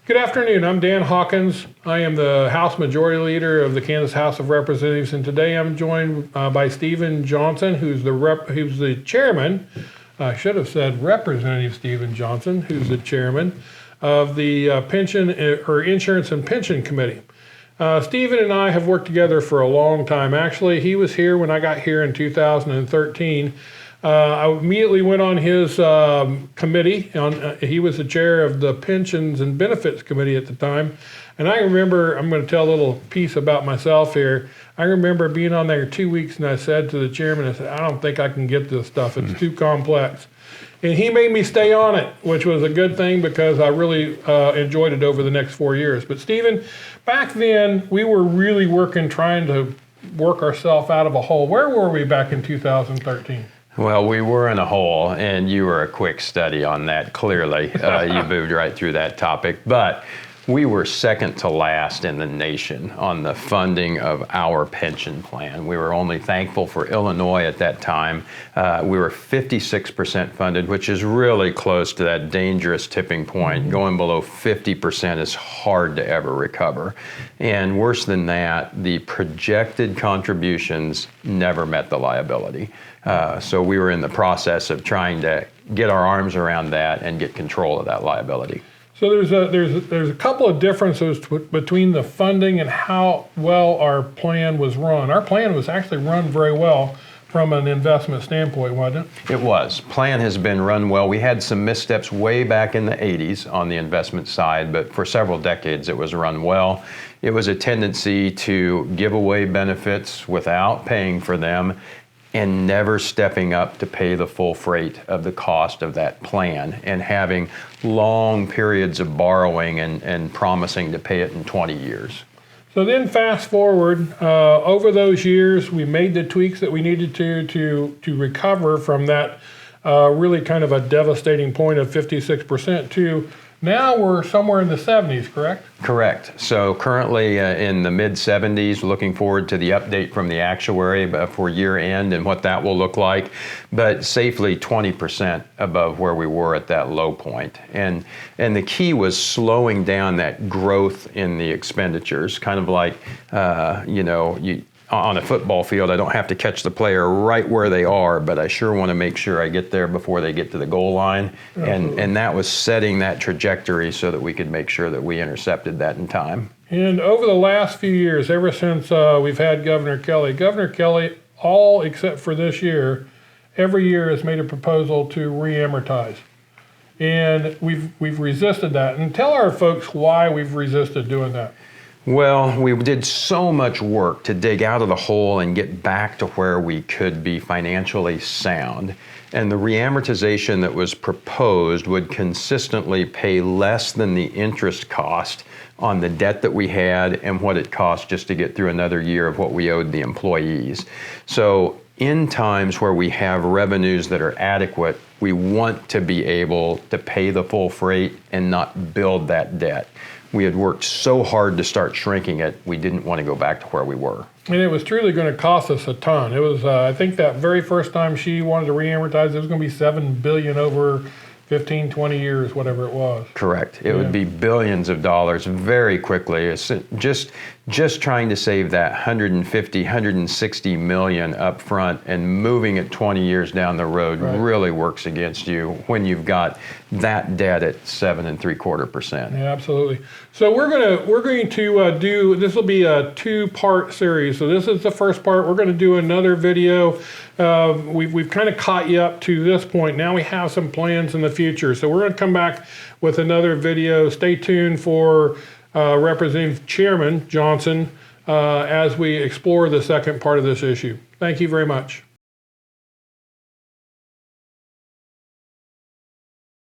Good afternoon. I'm Dan Hawkins. I am the House Majority Leader of the Kansas House of Representatives, and today I'm joined by Stephen Johnson, who's the chairman. I should have said Representative Stephen Johnson, who's the chairman of the Pension or Insurance and Pension Committee. Stephen and I have worked together for a long time. Actually, he was here when I got here in 2013. I immediately went on his committee. He was the chair of the Pensions and Benefits Committee at the time. And I remember, I'm going to tell a little piece about myself here. I remember being on there 2 weeks and I said to the chairman, I said, I don't think I can get this stuff. It's too complex. And he made me stay on it, which was a good thing because I really enjoyed it over the next 4 years. But Stephen, back then we were really trying to work ourselves out of a hole. Where were we back in 2013? Well, we were in a hole, and you were a quick study on that, clearly. You moved right through that topic. But we were second to last in the nation on the funding of our pension plan. We were only thankful for Illinois at that time. We were 56% funded, which is really close to that dangerous tipping point. Going below 50% is hard to ever recover. And worse than that, the projected contributions never met the liability. So we were in the process of trying to get our arms around that and get control of that liability. So there's a couple of differences between the funding and how well our plan was run. Our plan was actually run very well from an investment standpoint, wasn't it? It was. Plan has been run well. We had some missteps way back in the 80s on the investment side, but for several decades it was run well. It was a tendency to give away benefits without paying for them and never stepping up to pay the full freight of the cost of that plan, and having long periods of borrowing and promising to pay it in 20 years. So then fast forward, over those years, we made the tweaks that we needed to recover from that really kind of a devastating point of 56% to now we're somewhere in the 70s, correct? Correct. So currently in the mid 70s, looking forward to the update from the actuary for year end and what that will look like, but safely 20% above where we were at that low point. And the key was slowing down that growth in the expenditures, kind of like, on a football field, I don't have to catch the player right where they are, but I sure want to make sure I get there before they get to the goal line. And that was setting that trajectory so that we could make sure that we intercepted that in time. And over the last few years, ever since we've had Governor Kelly, all except for this year, every year has made a proposal to re-amortize. And we've resisted that. And tell our folks why we've resisted doing that. Well, we did so much work to dig out of the hole and get back to where we could be financially sound. And the reamortization that was proposed would consistently pay less than the interest cost on the debt that we had and what it cost just to get through another year of what we owed the employees. So in times where we have revenues that are adequate, we want to be able to pay the full freight and not build that debt. We had worked so hard to start shrinking it, we didn't want to go back to where we were. And it was truly going to cost us a ton. It was, I think that very first time she wanted to re-amortize, it was going to be $7 billion over 15, 20 years, whatever it was. Correct. It would be billions of dollars very quickly. It's just trying to save that 150, 160 million up front and moving it 20 years down the road really works against you when you've got that debt at 7.75%. Yeah, absolutely. So we're going to do, this will be a two-part series. So this is the first part. We're going to do another video. We've kind of caught you up to this point. Now we have some plans in the future. So we're going to come back with another video. Stay tuned for Representative Chairman Johnson as we explore the second part of this issue. Thank you very much.